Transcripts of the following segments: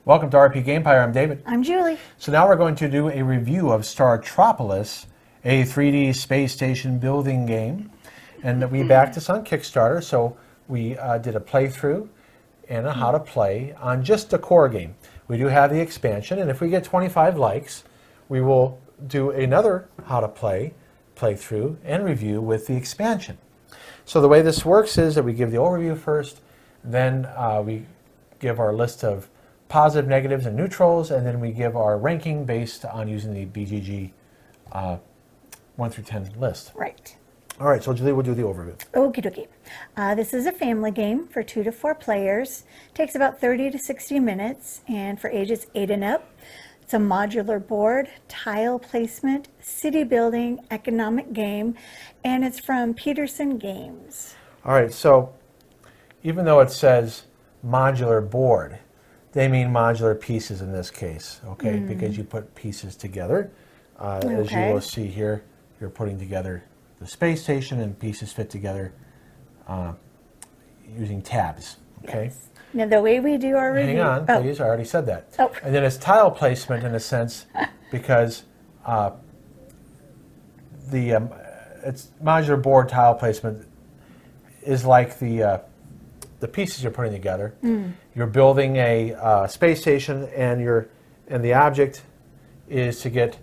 Welcome to RP Gamepire. I'm David. I'm Julie. So now we're going to do a review of Startropolis, a 3D space station building game. And we backed this on Kickstarter, so we did a playthrough and a how to play on just the core game. We do have the expansion, and if we get 25 likes, we will do another how to play playthrough and review with the expansion. So the way this works is that we give the overview first, then we give our list of positive, negatives, and neutrals, and then we give our ranking based on using the BGG 1 through 10 list. Right. All right, so Julie will do the overview. Okie dokie. This is a family game for 2 to 4 players. Takes about 30 to 60 minutes, and for ages 8 and up. It's a modular board, tile placement, city building, economic game, and it's from Peterson Games. All right, so even though it says modular board, they mean modular pieces in this case, okay? Because you put pieces together. As you will see here, you're putting together the space station and pieces fit together using tabs, okay? Yes. Now the way we do our review... Hang on, please, I already said that. Oh. And then it's tile placement in a sense because it's modular board tile placement is like the pieces you're putting together. You're building a space station, and the object is to get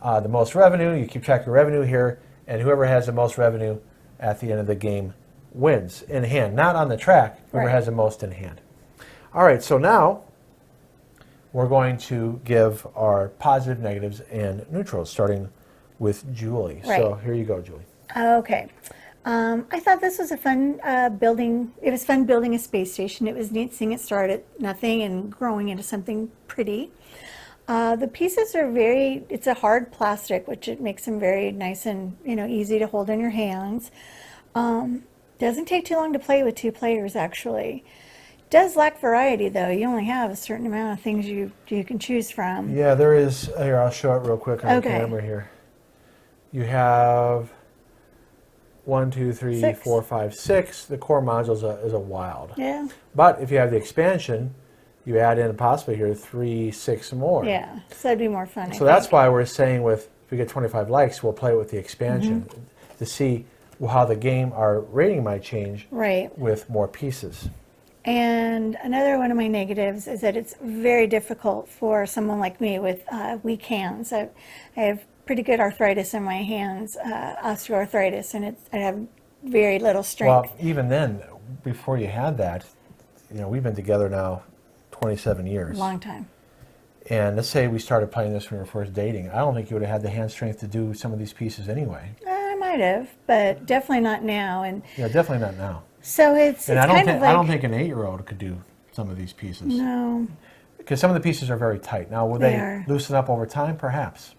the most revenue. You keep track of your revenue here, and whoever has the most revenue at the end of the game wins in hand, not on the track. Whoever has the most in hand. All right, so now we're going to give our positive, negatives, and neutrals, starting with Julie. Right. So here you go, Julie. Okay. I thought this was a fun building. It was fun building a space station. It was neat seeing it start at nothing and growing into something pretty. The pieces are it's a hard plastic, which it makes them very nice and easy to hold in your hands. Doesn't take too long to play with 2 players, actually. Does lack variety, though. You only have a certain amount of things you can choose from. Yeah, there is. Here, I'll show it real quick on the camera here. You have 1, 2, 3, 6. 4, 5, 6. The core module is a wild. Yeah. But if you have the expansion, you add in possibly here 3, 6 more. Yeah, so that'd be more fun. So that's why we're saying if we get 25 likes, we'll play it with the expansion to see how the game, our rating might change with more pieces. And another one of my negatives is that it's very difficult for someone like me with weak hands. I have pretty good arthritis in my hands, osteoarthritis, and I have very little strength. Well, even then, before you had that, we've been together now 27 years. Long time. And let's say we started playing this when we were first dating. I don't think you would have had the hand strength to do some of these pieces anyway. I might have, but definitely not now. And yeah, definitely not now. So it's I don't think an 8-year-old could do some of these pieces. No. Because some of the pieces are very tight. Now, will they loosen up over time? Perhaps.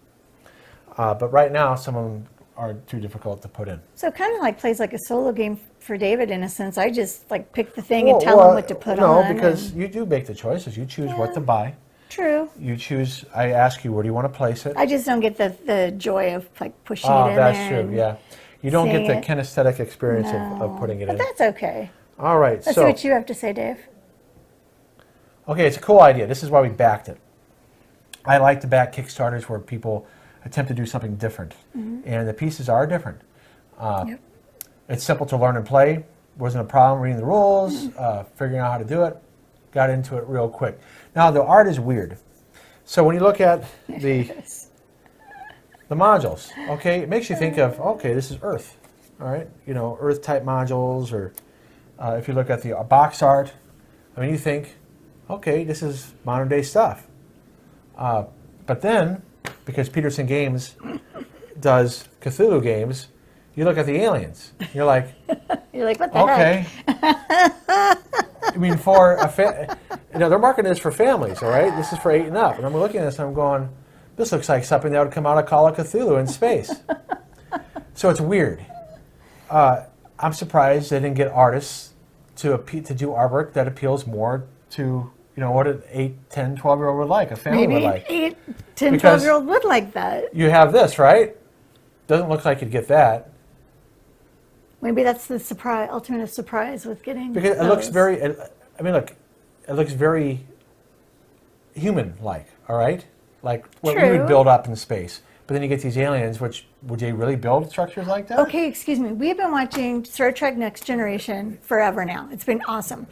But right now, some of them are too difficult to put in. So it kind of plays like a solo game for David in a sense. I just pick the thing and tell him what to put on. No, because you do make the choices. You choose what to buy. True. You choose. I ask you, where do you want to place it? I just don't get the joy of pushing it in there. That's true. Yeah, you don't get the kinesthetic experience of putting it in. But that's okay. All right. Let's see what you have to say, Dave. Okay, it's a cool idea. This is why we backed it. I like to back Kickstarters where people attempt to do something different, and the pieces are different. It's simple to learn and play. Wasn't a problem reading the rules, figuring out how to do it. Got into it real quick. Now the art is weird. So when you look at the modules, okay, it makes you think of, okay, this is Earth, all right? Earth type modules, or if you look at the box art, you think, okay, this is modern day stuff. But then, because Peterson Games does Cthulhu games, you look at the aliens. You're like, what the heck? For they're marketing this for families, all right? This is for 8 and up. And I'm looking at this and I'm going, this looks like something that would come out of Call of Cthulhu in space. So it's weird. I'm surprised they didn't get artists to do artwork that appeals more to what an 8, 10, 12-year-old would like, a family would like. Maybe 8, 10, 12-year-old would like that. You have this, right? Doesn't look like you'd get that. Maybe that's the ultimate surprise with getting because it looks very. Look, it looks very human-like, all right? Like what we would True. build up in space. But then you get these aliens, which, would they really build structures like that? Okay, excuse me. We've been watching Star Trek Next Generation forever now. It's been awesome.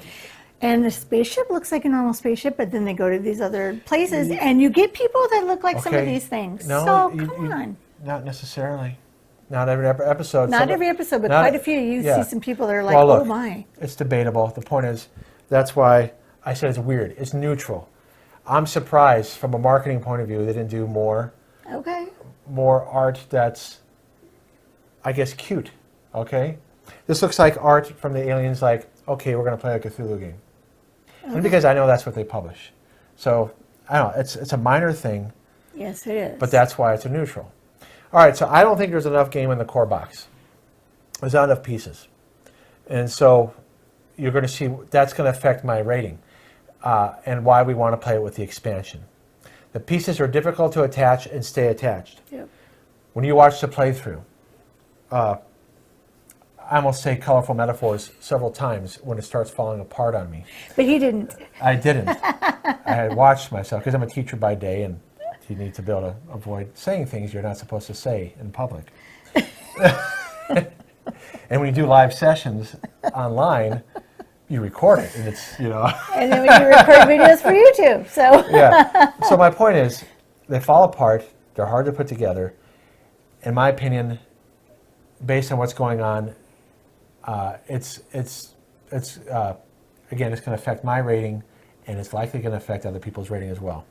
And the spaceship looks like a normal spaceship, but then they go to these other places, and you get people that look like some of Okay. these things. No, So, you- come you- on. Not necessarily. Not every episode. Not Some- every episode, but not- quite a few. You yeah. see some people that are like, Well, look, oh my. It's debatable. The point is, that's why I said it's weird. It's neutral. I'm surprised from a marketing point of view they didn't do more Okay. art that's, I guess, cute. Okay? This looks like art from the aliens, like, okay, we're going to play a Cthulhu game. And because I know that's what they publish. So, I don't know, it's a minor thing, Yes, it is. but that's why it's a neutral. All right, so I don't think there's enough game in the core box. There's not enough pieces. And so you're going to see that's going to affect my rating and why we want to play it with the expansion. The pieces are difficult to attach and stay attached. Yep. When you watch the playthrough, I almost say colorful metaphors several times when it starts falling apart on me. But he didn't. I didn't. I had watched myself because I'm a teacher by day and you need to be able to avoid saying things you're not supposed to say in public. And when you do live sessions online, you record it and it's, you know. And then when you record videos for YouTube. So, Yeah. So my point is, they fall apart. They're hard to put together. In my opinion, based on what's going on, it's again, it's going to affect my rating, and it's likely going to affect other people's rating as well.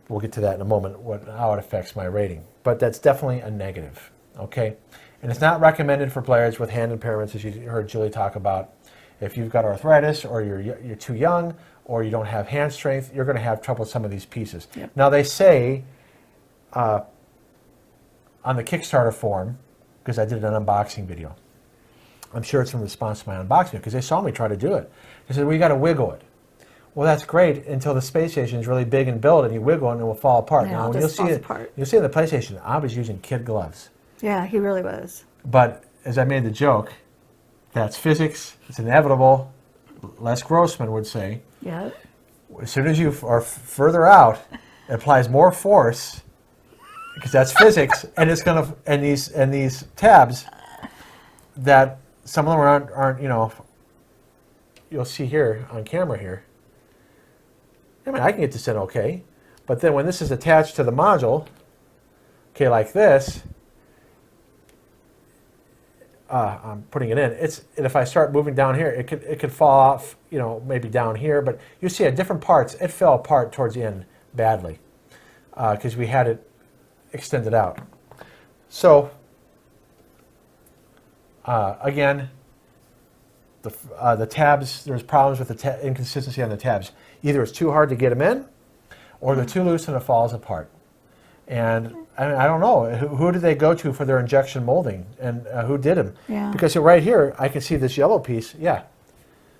We'll get to that in a moment, how it affects my rating. But that's definitely a negative, okay? And it's not recommended for players with hand impairments, as you heard Julie talk about. If you've got arthritis, or you're too young, or you don't have hand strength, you're going to have trouble with some of these pieces. Yep. Now, they say on the Kickstarter form, because I did an unboxing video, I'm sure it's in response to my unboxing, because they saw me try to do it. They said, well, you got to wiggle it. Well, that's great until the space station is really big and built, and you wiggle it and it will fall apart. Yeah, Now, it when just falls apart. you'll see in the PlayStation, I was using kid gloves. yeah, he really was. But as I made the joke, that's physics. It's inevitable. Les Grossman would say, Yeah. as soon as you are further out, it applies more force because that's physics, and it's gonna and these tabs that some of them aren't you know, you'll see here on camera here. I mean, I can get this in okay, but then when this is attached to the module, okay, like this, I'm putting it in. And if I start moving down here, it could fall off, you know, maybe down here. But you see at different parts, it fell apart towards the end badly because we had it extended out. So again, the tabs, there's problems with the inconsistency on the tabs. Either it's too hard to get them in, or they're too loose and it falls apart. And I don't know, who did they go to for their injection molding, and who did them? Yeah. Because right here, I can see this yellow piece. Yeah,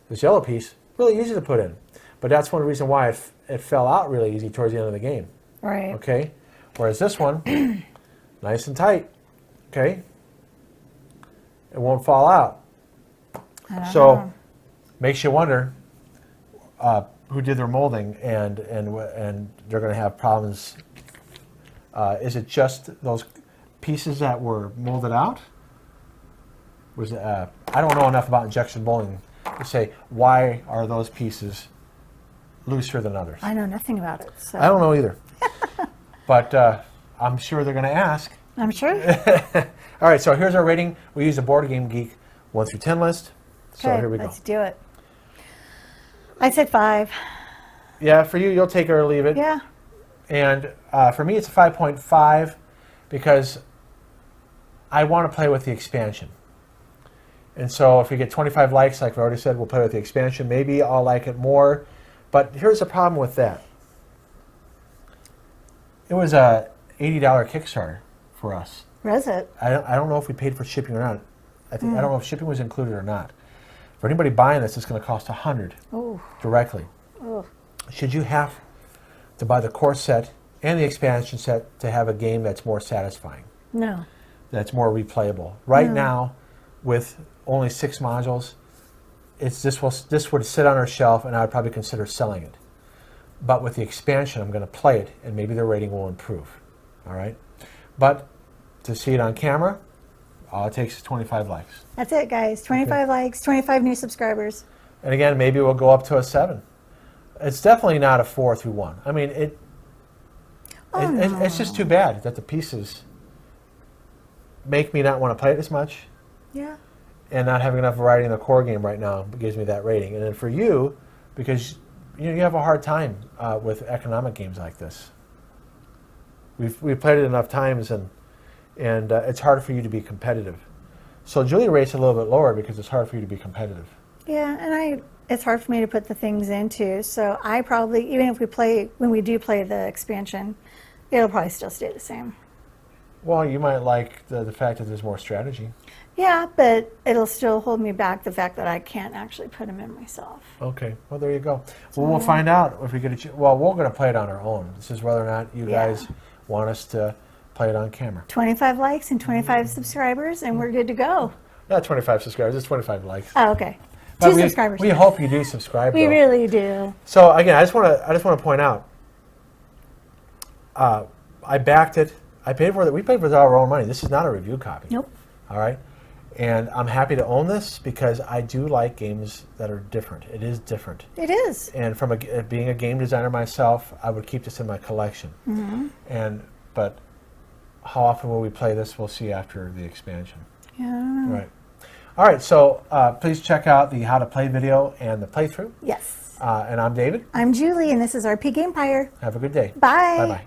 this yellow piece, really easy to put in. But that's one reason why it fell out really easy towards the end of the game. Right. Okay? Whereas this one, nice and tight. Okay? It won't fall out. I don't So know. makes you wonder who did their molding, and they're going to have problems. Is it just those pieces that were molded out? I don't know enough about injection molding to say why are those pieces looser than others. I know nothing about it. So. I don't know either, but I'm sure they're going to ask. I'm sure. All right, so here's our rating. We use the Board Game Geek 1 through 10 list. So Okay, here we go. let's do it. I said 5. Yeah, for you, you'll take it or leave it. Yeah. And for me, it's a 5.5 because I want to play with the expansion. And so if we get 25 likes, like we already said, we'll play with the expansion. Maybe I'll like it more. But here's the problem with that. It was a $80 Kickstarter for us. Was it? I don't know if we paid for shipping or not. I don't know if shipping was included or not. For anybody buying this, it's going to cost $100 Oh. directly. Oh. Should you have to buy the core set and the expansion set to have a game that's more satisfying, No. that's more replayable? Right now, with only 6 modules, this would sit on our shelf, and I would probably consider selling it. but with the expansion, I'm going to play it, and maybe their rating will improve. All right? But to see it on camera, all it takes is 25 likes. That's it, guys. 25 likes, 25 new subscribers. And again, maybe we'll go up to a 7. It's definitely not a 4 through 1. I mean, it's just too bad that the pieces make me not want to play it as much. Yeah. And not having enough variety in the core game right now gives me that rating. And then for you, because you have a hard time with economic games like this. We've played it enough times, and it's hard for you to be competitive. So Julie rates a little bit lower because it's hard for you to be competitive. Yeah, and it's hard for me to put the things into. So I probably, even if when we do play the expansion, it'll probably still stay the same. Well, you might like the fact that there's more strategy. Yeah, but it'll still hold me back, the fact that I can't actually put them in myself. Okay, well, there you go. Well, we'll find out if we get a chance. Well, we're going to play it on our own. This is whether or not you guys want us to play it on camera. 25 likes and 25 subscribers, and we're good to go. Not 25 subscribers, it's 25 likes. Oh, okay. But 2 subscribers. We hope you do subscribe, We though. really do. So, again, I just want to point out, I backed it. I paid for it. We paid for our own money. This is not a review copy. Nope. All right? And I'm happy to own this because I do like games that are different. It is different. It is. And from being a game designer myself, I would keep this in my collection. Mm-hmm. But how often will we play this? We'll see after the expansion. Yeah, I don't know. Right. All right, so please check out the How to Play video and the playthrough. Yes. And I'm David. I'm Julie, and this is RP Gamepire. Have a good day. Bye. Bye-bye.